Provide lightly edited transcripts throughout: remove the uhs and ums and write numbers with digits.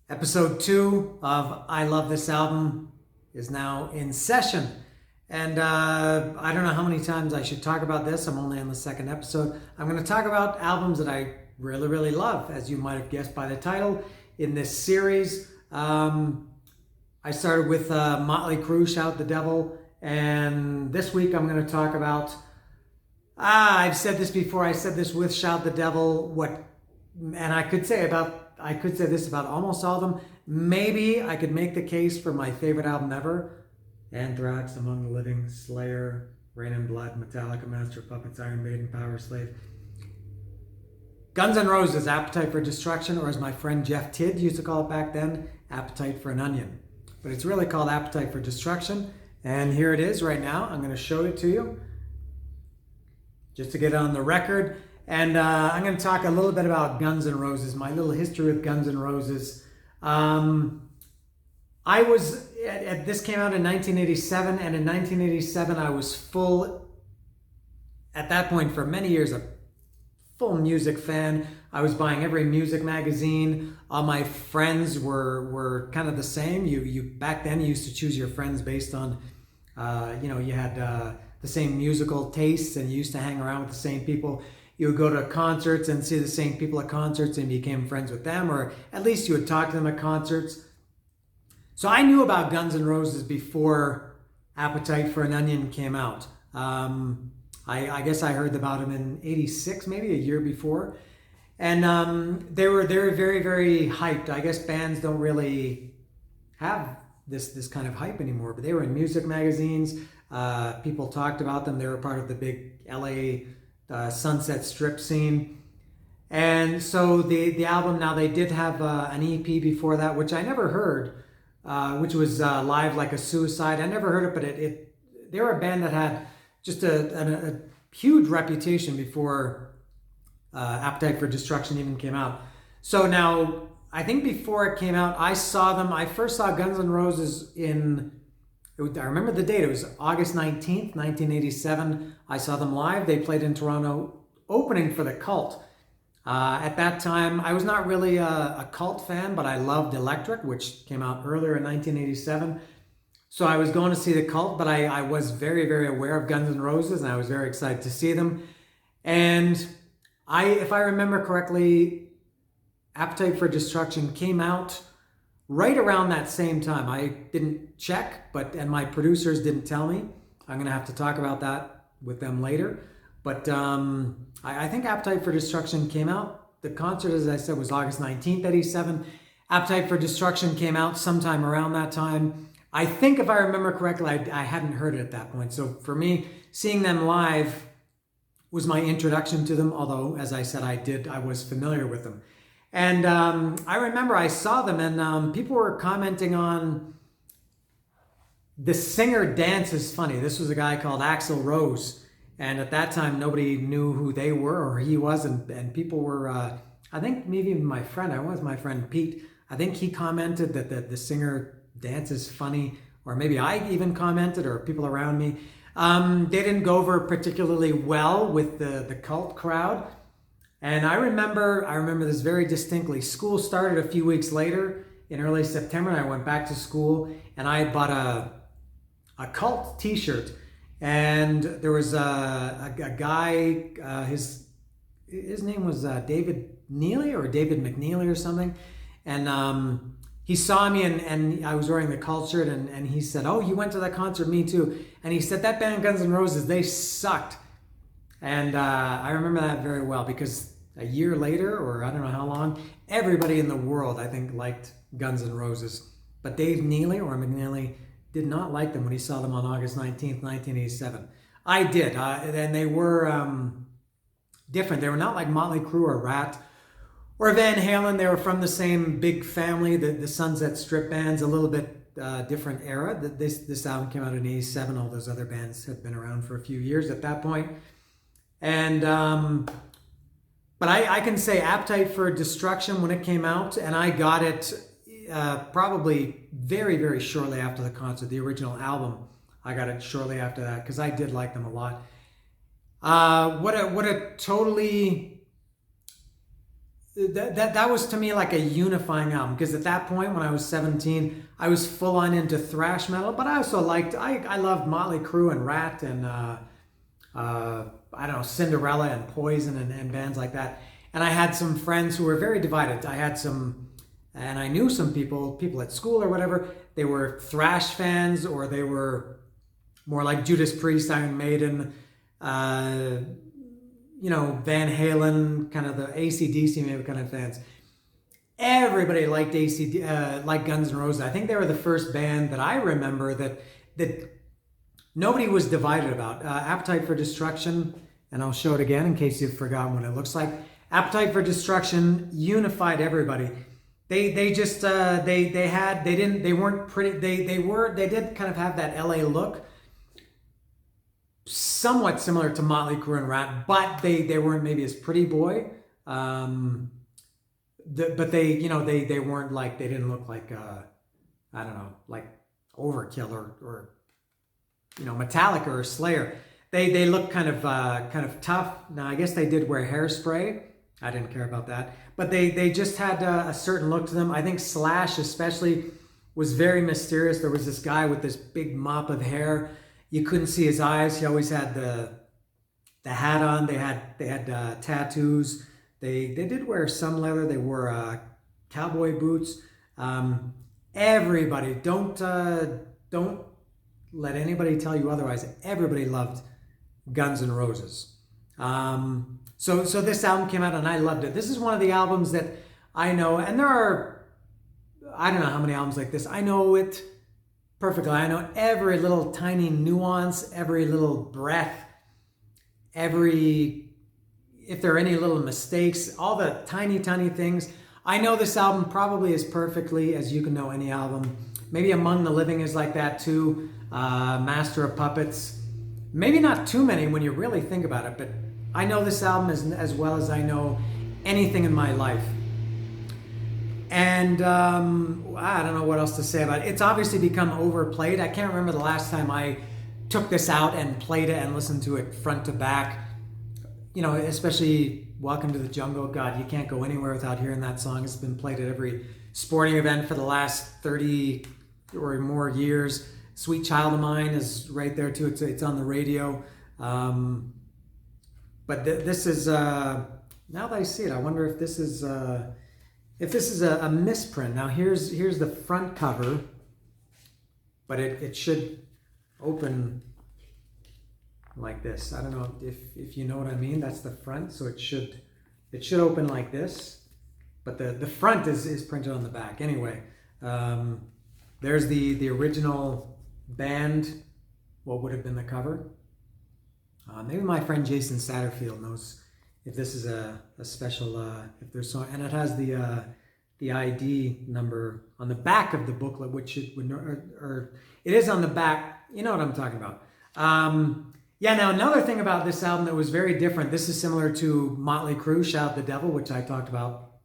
Episode 2 of I Love This Album is now in session. And I don't know how many times I should talk about this. I'm only on the second episode. I'm going to talk about albums that I really, really love, as you might have guessed by the title in this series. I started with Motley Crue, Shout the Devil. And this week I'm going to talk about, I've said this before, I said this with Shout the Devil, and I could say this about almost all of them. Maybe I could make the case for my favorite album ever: Anthrax, Among the Living, Slayer, Rain and Blood, Metallica, Master of Puppets, Iron Maiden, Powerslave. Guns N' Roses, Appetite for Destruction, or as my friend Jeff Tidd used to call it back then, Appetite for an Onion. But it's really called Appetite for Destruction. And here it is right now. I'm going to show it to you just to get it on the record. And I'm going to talk a little bit about Guns N' Roses, my little history with Guns N' Roses. This came out in 1987, and in 1987 I was at that point for many years, a full music fan. I was buying every music magazine. All my friends were kind of the same. You back then you used to choose your friends based on, you had the same musical tastes, and you used to hang around with the same people. You would go to concerts and see the same people at concerts and became friends with them, or at least you would talk to them at concerts. So I knew about Guns N' Roses before Appetite for an Onion came out. I guess I heard about them in '86, maybe a year before. And they were very, very hyped. I guess bands don't really have this kind of hype anymore, but they were in music magazines. People talked about them. They were part of the big LA Sunset Strip scene. And so the album, now they did have an EP before that, which I never heard, which was Live Like a Suicide. I never heard it, but they were a band that had just a huge reputation before Appetite for Destruction even came out. So now, I think before it came out, I first saw Guns N' Roses I remember the date, it was August 19th, 1987. I saw them live. They played in Toronto, opening for The Cult. At that time, I was not really a Cult fan, but I loved Electric, which came out earlier in 1987. So I was going to see The Cult, but I was very, very aware of Guns N' Roses, and I was very excited to see them. And if I remember correctly, Appetite for Destruction came out right around that same time. I didn't check, and my producers didn't tell me. I'm going to have to talk about that with them later. But I think Appetite for Destruction came out. The concert, as I said, was August 19th, 87. Appetite for Destruction came out sometime around that time. I think, if I remember correctly, I hadn't heard it at that point. So for me, seeing them live was my introduction to them, although, as I said, I was familiar with them. And I remember I saw them, and people were commenting on the singer dances funny. This was a guy called Axl Rose, and at that time nobody knew who they were or he was, and people were. I think maybe even my friend Pete. I think he commented that the singer dances funny, or maybe I even commented, or people around me. They didn't go over particularly well with the Cult crowd. And I remember this very distinctly. School started a few weeks later in early September, and I went back to school, and I bought a Cult t-shirt. And there was a guy, his name was David Neely or David McNeely or something. And he saw me, and I was wearing the Cult shirt, and he said, "Oh, you went to that concert? Me too." And he said, "That band Guns N' Roses, they sucked." And I remember that very well, because a year later, or I don't know how long, everybody in the world, I think, liked Guns N' Roses. But Dave Neely, or McNeely, did not like them when he saw them on August 19th, 1987. I did, and they were different. They were not like Motley Crue or Rat or Van Halen. They were from the same big family, the Sunset Strip bands, a little bit different era. This album came out in '87. All those other bands had been around for a few years at that point. And but I can say Appetite for Destruction, when it came out, and I got it probably very, very shortly after the concert, the original album. I got it shortly after that, because I did like them a lot. What a totally that was to me like a unifying album, because at that point when I was 17, I was full on into thrash metal, but I also I loved Motley Crue and Rat and I don't know, Cinderella and Poison and bands like that. And I had some friends who were very divided. I had some, and I knew some people at school or whatever, they were thrash fans, or they were more like Judas Priest, Iron Maiden, Van Halen, kind of the AC/DC maybe kind of fans. Everybody liked like Guns N' Roses. I think they were the first band that I remember that nobody was divided about. Appetite for Destruction, and I'll show it again in case you've forgotten what it looks like. Appetite for Destruction unified everybody. They did kind of have that LA look, somewhat similar to Motley Crue and Rat, but they weren't maybe as pretty boy. But they weren't like, they didn't look like I don't know, like Overkill or Metallica or Slayer. They look kind of tough. Now I guess they did wear hairspray. I didn't care about that, but they just had a certain look to them. I think Slash especially was very mysterious. There was this guy with this big mop of hair. You couldn't see his eyes. He always had the hat on. They had tattoos. They did wear some leather. They wore cowboy boots. Everybody, don't let anybody tell you otherwise. Everybody loved Guns N' Roses. So this album came out and I loved it. This is one of the albums that I know, and there are, I don't know how many albums like this. I know it perfectly. I know every little tiny nuance, every little breath, if there are any little mistakes, all the tiny things. I know this album probably as perfectly as you can know any album. Maybe Among the Living is like that too. Master of Puppets. Maybe not too many when you really think about it, but I know this album as well as I know anything in my life. And I don't know what else to say about it. It's obviously become overplayed. I can't remember the last time I took this out and played it and listened to it front to back. Especially Welcome to the Jungle. God, you can't go anywhere without hearing that song. It's been played at every sporting event for the last 30 or more years. Sweet Child of Mine is right there too. It's on the radio. But this is, now that I see it, I wonder if this is a misprint. Now here's the front cover, but it should open like this. I don't know if you know what I mean. That's the front, so it should open like this, but the front is printed on the back. Anyway, there's the original band, what would have been the cover. Maybe my friend Jason Satterfield knows if this is a special, if there's so, and it has the ID number on the back of the booklet, which it would, or it is on the back. You know what I'm talking about. Yeah, now another thing about this album that was very different, this is similar to Motley Crue, Shout the Devil, which I talked about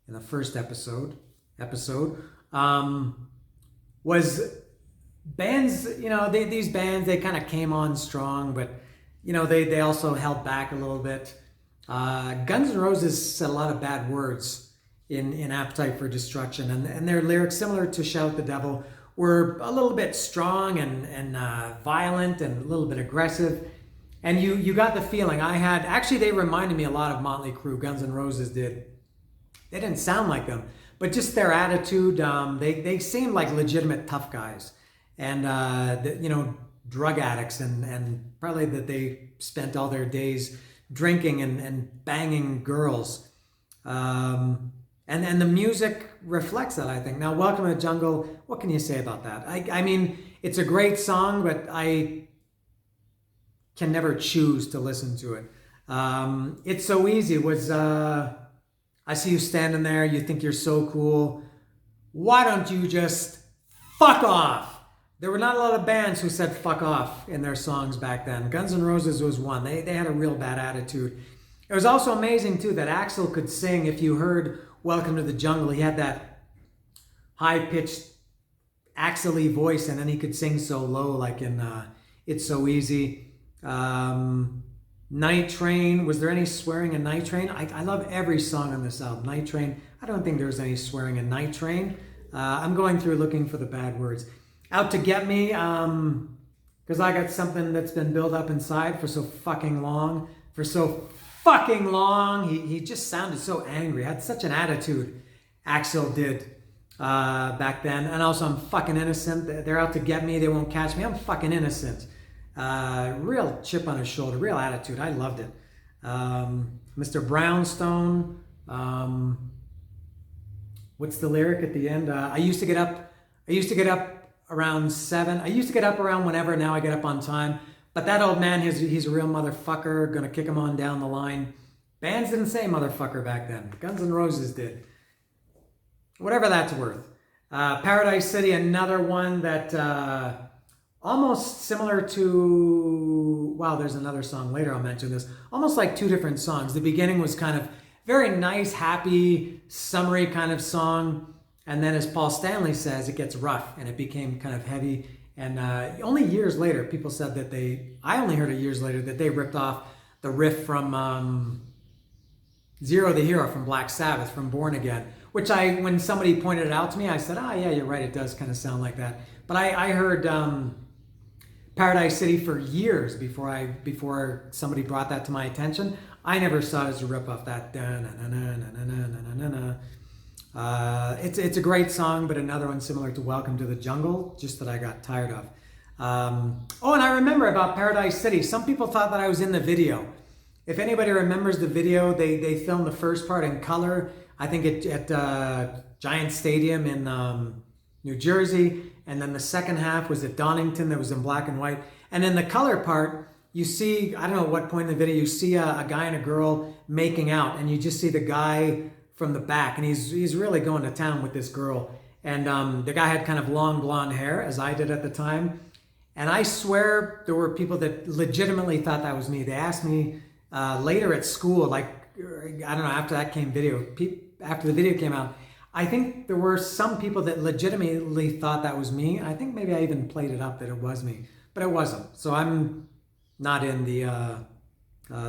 in the first episode, was bands, these bands, they kind of came on strong, but, they also held back a little bit. Guns N' Roses said a lot of bad words in Appetite for Destruction, and their lyrics, similar to Shout the Devil, were a little bit strong and violent and a little bit aggressive. And you got the feeling actually they reminded me a lot of Motley Crue. Guns N' Roses did. They didn't sound like them, but just their attitude, they seemed like legitimate tough guys. And, drug addicts and probably that they spent all their days drinking and banging girls. And the music reflects that, I think. Now, Welcome to the Jungle, what can you say about that? I mean, it's a great song, but I can never choose to listen to it. It's So Easy was, I see you standing there, you think you're so cool. Why don't you just fuck off? There were not a lot of bands who said fuck off in their songs back then. Guns N' Roses was one. They had a real bad attitude. It was also amazing, too, that Axl could sing. If you heard Welcome to the Jungle, he had that high-pitched Axl-y voice, and then he could sing so low, like in It's So Easy. Night Train. Was there any swearing in Night Train? I love every song on this album. Night Train. I don't think there's any swearing in Night Train. I'm going through looking for the bad words. Out to Get Me, because I got something that's been built up inside for so fucking long. For so fucking long. He just sounded so angry. Had such an attitude, Axl did back then. And also, I'm fucking innocent. They're out to get me. They won't catch me. I'm fucking innocent. Real chip on his shoulder. Real attitude. I loved it. Mr. Brownstone. What's the lyric at the end? I used to get up around 7. I used to get up around whenever. Now I get up on time. But that old man, he's a real motherfucker. Gonna kick him on down the line. Bands didn't say motherfucker back then. Guns N' Roses did. Whatever that's worth. Paradise City, another one that almost similar to... Wow, there's another song later I'll mention this. Almost like two different songs. The beginning was kind of very nice, happy, summery kind of song. And then as Paul Stanley says, it gets rough and it became kind of heavy. And only years later, people said that I only heard it years later, that they ripped off the riff from Zero the Hero from Black Sabbath, from Born Again. Which when somebody pointed it out to me, I said, yeah, you're right, it does kind of sound like that. But I heard Paradise City for years before somebody brought that to my attention. I never saw it as a rip-off, that. It's a great song, but another one similar to Welcome to the Jungle, just that I got tired of. And I remember about Paradise City. Some people thought that I was in the video. If anybody remembers the video, they filmed the first part in color, I think at Giant Stadium in New Jersey, and then the second half was at Donington that was in black and white. And in the color part, you see, I don't know what point in the video, you see a guy and a girl making out, and you just see the guy from the back, and he's really going to town with this girl. And the guy had kind of long blonde hair, as I did at the time. And I swear there were people that legitimately thought that was me. They asked me later at school, like, I don't know, after the video came out, I think there were some people that legitimately thought that was me. I think maybe I even played it up that it was me, but it wasn't. So I'm not in the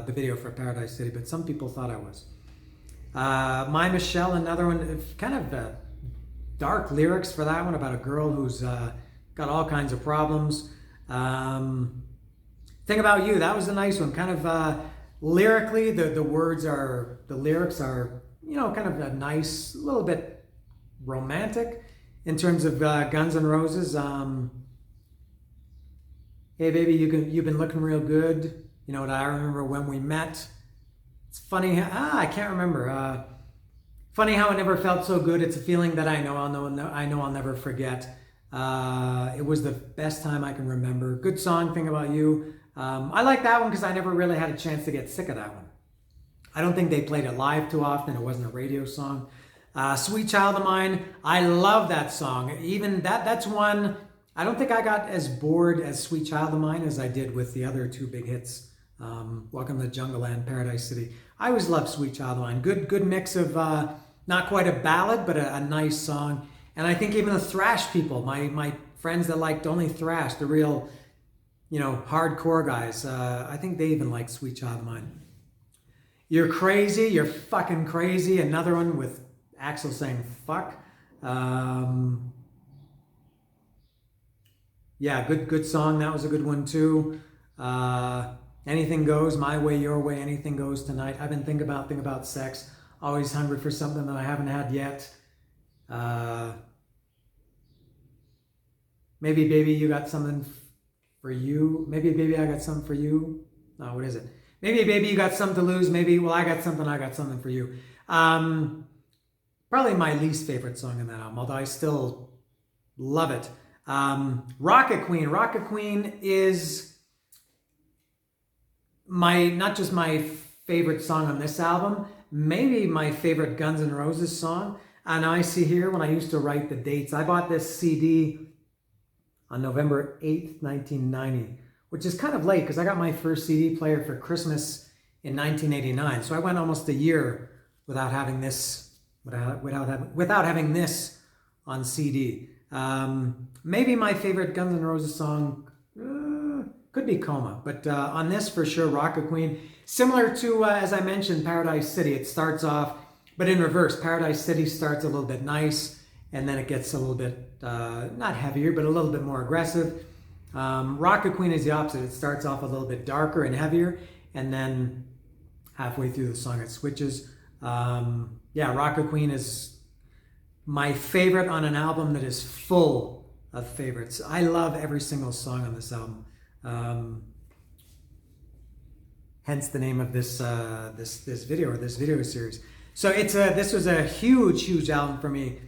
video for Paradise City, but some people thought I was. My Michelle, another one, kind of dark lyrics for that one, about a girl who's got all kinds of problems. Think About You, that was a nice one. Kind of lyrically, the lyrics are, kind of a nice, a little bit romantic in terms of Guns N' Roses. Hey baby, you've been looking real good. You know what, I remember when we met. It's funny, I can't remember. Funny how it never felt so good. It's a feeling that I know I'll never forget. It was the best time I can remember. Good song, Think About You. I like that one because I never really had a chance to get sick of that one. I don't think they played it live too often. It wasn't a radio song. Sweet Child of Mine, I love that song. Even that's one, I don't think I got as bored as Sweet Child of Mine as I did with the other two big hits. Welcome to Jungle and Paradise City. I always loved Sweet Child of Mine. Good mix of not quite a ballad, but a nice song. And I think even the thrash people, my friends that liked only thrash, the real, hardcore guys, I think they even liked Sweet Child of Mine. You're Crazy, You're Fucking Crazy. Another one with Axl saying fuck. Yeah, good song. That was a good one too. Anything Goes, My Way, Your Way, Anything Goes Tonight. I've been thinking about sex. Always hungry for something that I haven't had yet. Maybe Baby You Got Something for You. Maybe Baby I Got Something for You. No, what is it? Maybe Baby You Got Something to Lose. Maybe, well, I got something for you. Probably my least favorite song in that album, although I still love it. Rocket Queen. Rocket Queen is not just my favorite song on this album, maybe my favorite Guns N' Roses song. And I see here when I used to write the dates, I bought this CD on November 8th, 1990, which is kind of late because I got my first CD player for Christmas in 1989. So I went almost a year without having this, without having this could be my favorite Guns N' Roses song. Could Could be Coma, but on this for sure, Rocket Queen. Similar to, as I mentioned, Paradise City. It starts off, but in reverse. Paradise City starts a little bit nice, and then it gets a little bit, not heavier, but a little bit more aggressive. Rocket Queen is the opposite. It starts off a little bit darker and heavier, and then halfway through the song it switches. Yeah, Rocket Queen is my favorite on an album that is full of favorites. I love every single song on this album. Hence the name of this this video series. So this was a huge album for me.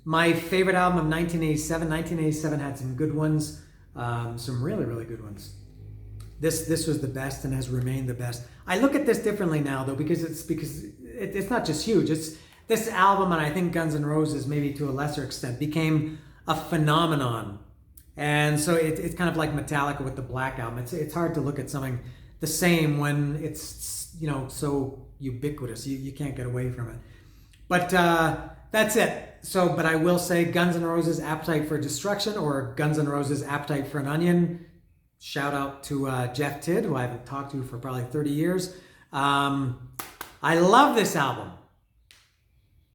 My favorite album of 1987. 1987 had some good ones, some really good ones. This was the best and has remained the best. I look at this differently now though, because it's not just huge. It's this album, and I think Guns N' Roses maybe to a lesser extent became a phenomenon. And so it's kind of like Metallica with the Black Album. It's hard to look at something the same when it's, you know, so ubiquitous. You can't get away from it. But that's it. So, but I will say Guns N' Roses Appetite for Destruction, or Guns N' Roses Appetite for an Onion. Shout out to Jeff Tidd, who I haven't talked to for probably 30 years. I love this album.